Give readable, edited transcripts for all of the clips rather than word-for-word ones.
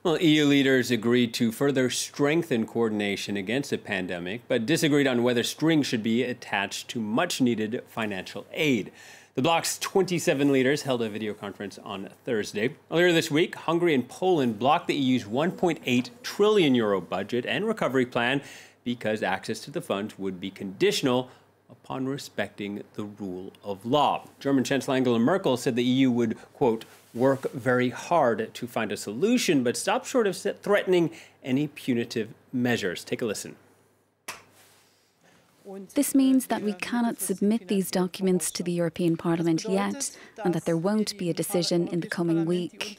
Well, EU leaders agreed to further strengthen coordination against the pandemic, but disagreed on whether strings should be attached to much-needed financial aid. The bloc's 27 leaders held a video conference on Thursday. Earlier this week, Hungary and Poland blocked the EU's 1.8 trillion euro budget and recovery plan because access to the funds would be conditional upon respecting the rule of law. German Chancellor Angela Merkel said the EU would, quote, work very hard to find a solution, but stop short of threatening any punitive measures. Take a listen. This means that we cannot submit these documents to the European Parliament yet, and that there won't be a decision in the coming week.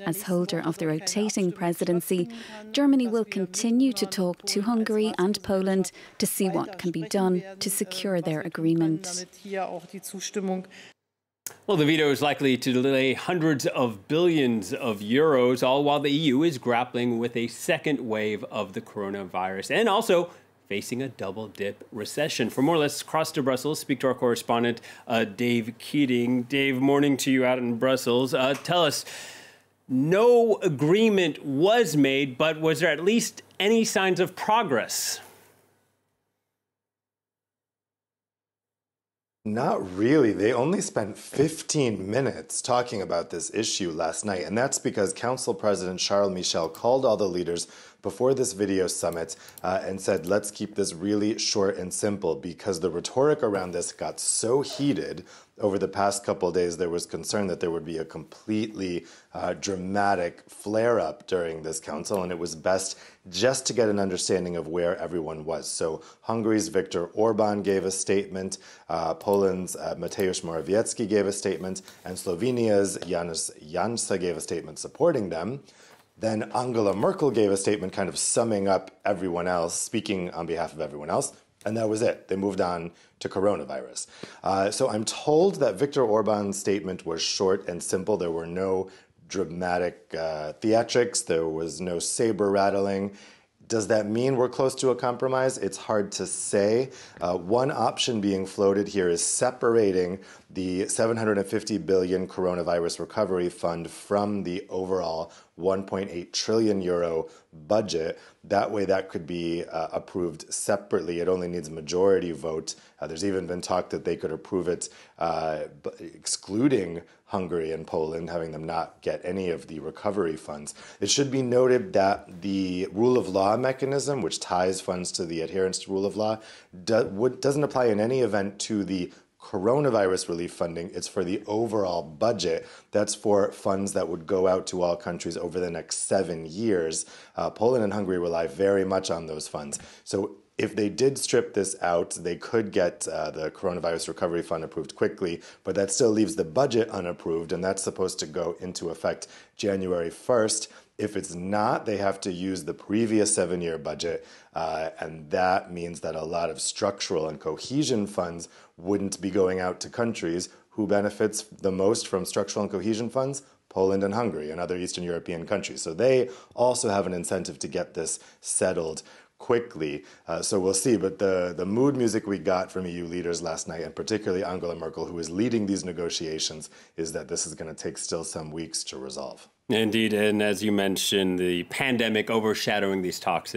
As holder of the rotating presidency, Germany will continue to talk to Hungary and Poland to see what can be done to secure their agreement. Well, the veto is likely to delay hundreds of billions of euros, all while the EU is grappling with a second wave of the coronavirus and also facing a double-dip recession. For more, let's cross to Brussels, speak to our correspondent, Dave Keating. Dave, morning to you out in Brussels. Tell us, no agreement was made, but was there at least any signs of progress? Not really. They only spent 15 minutes talking about this issue last night, and that's because Council President Charles Michel called all the leaders before this video summit and said, let's keep this really short and simple, because the rhetoric around this got so heated over the past couple of days. There was concern that there would be a completely dramatic flare-up during this council, and it was best just to get an understanding of where everyone was. So Hungary's Viktor Orban gave a statement, Poland's Mateusz Morawiecki gave a statement, and Slovenia's Janez Janša gave a statement supporting them. Then Angela Merkel gave a statement kind of summing up everyone else, speaking on behalf of everyone else, and that was it. They moved on to coronavirus. So I'm told that Viktor Orban's statement was short and simple. There were no dramatic theatrics. There was no saber rattling. Does that mean we're close to a compromise? It's hard to say. One option being floated here is separating the 750 billion coronavirus recovery fund from the overall 1.8 trillion euro budget. That way that could be approved separately. It only needs a majority vote. There's even been talk that they could approve it excluding Hungary and Poland, having them not get any of the recovery funds. It should be noted that the rule of law mechanism, which ties funds to the adherence to rule of law, doesn't apply in any event to the coronavirus relief funding. It's for the overall budget. That's for funds that would go out to all countries over the next 7 years. Poland and Hungary rely very much on those funds. So if they did strip this out, they could get the coronavirus recovery fund approved quickly, but that still leaves the budget unapproved, and that's supposed to go into effect January 1st. If it's not, they have to use the previous 7-year budget, and that means that a lot of structural and cohesion funds wouldn't be going out to countries. Who benefits the most from structural and cohesion funds? Poland and Hungary and other Eastern European countries. So they also have an incentive to get this settled quickly. So we'll see. But the mood music we got from EU leaders last night, and particularly Angela Merkel, who is leading these negotiations, is that this is going to take still some weeks to resolve. Indeed, and as you mentioned, the pandemic overshadowing these talks.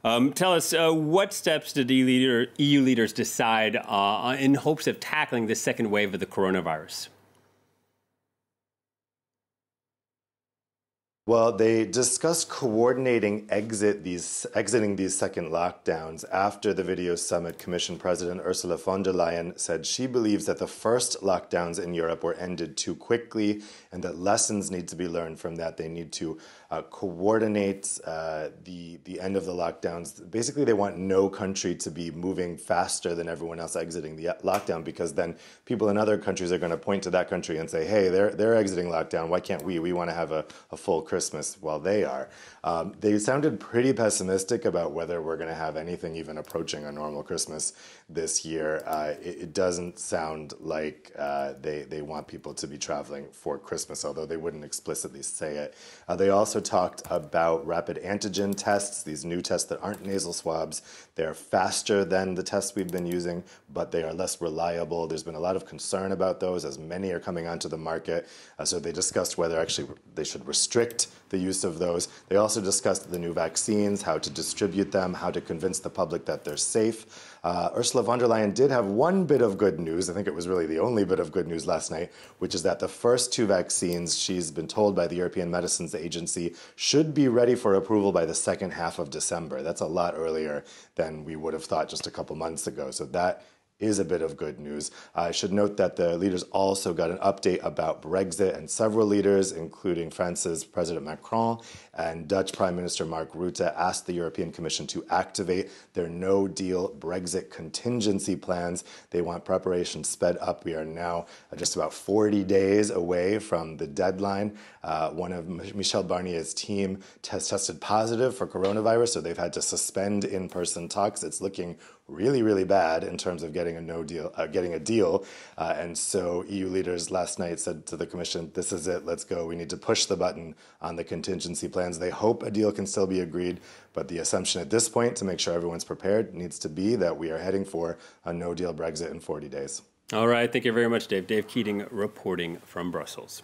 Tell us, what steps did EU leaders decide in hopes of tackling the second wave of the coronavirus? Well, they discussed coordinating exiting these second lockdowns. After the video summit, Commission President Ursula von der Leyen said she believes that the first lockdowns in Europe were ended too quickly and that lessons need to be learned from that. They need to coordinate the end of the lockdowns. Basically, they want no country to be moving faster than everyone else exiting the lockdown, because then people in other countries are going to point to that country and say, hey, they're exiting lockdown. Why can't we? We want to have a full Christmas while they are. They sounded pretty pessimistic about whether we're going to have anything even approaching a normal Christmas this year. It doesn't sound like they want people to be traveling for Christmas, although they wouldn't explicitly say it. They also talked about rapid antigen tests, these new tests that aren't nasal swabs. They're faster than the tests we've been using, but they are less reliable. There's been a lot of concern about those as many are coming onto the market. So they discussed whether actually they should restrict the use of those. They also discussed the new vaccines, how to distribute them, how to convince the public that they're safe. Ursula von der Leyen did have one bit of good news. I think it was really the only bit of good news last night, which is that the first two vaccines, she's been told by the European Medicines Agency, should be ready for approval by the second half of December. That's a lot earlier than we would have thought just a couple months ago. So that is a bit of good news. I should note that the leaders also got an update about Brexit, and several leaders, including France's President Macron and Dutch Prime Minister Mark Rutte, asked the European Commission to activate their no-deal Brexit contingency plans. They want preparations sped up. We are now just about 40 days away from the deadline. One of Michel Barnier's team tested positive for coronavirus, so they've had to suspend in-person talks. It's looking really, really bad in terms of getting a deal. And so EU leaders last night said to the Commission, this is it, let's go. We need to push the button on the contingency plans. They hope a deal can still be agreed, but the assumption at this point, to make sure everyone's prepared, needs to be that we are heading for a no-deal Brexit in 40 days. All right, thank you very much, Dave. Dave Keating reporting from Brussels.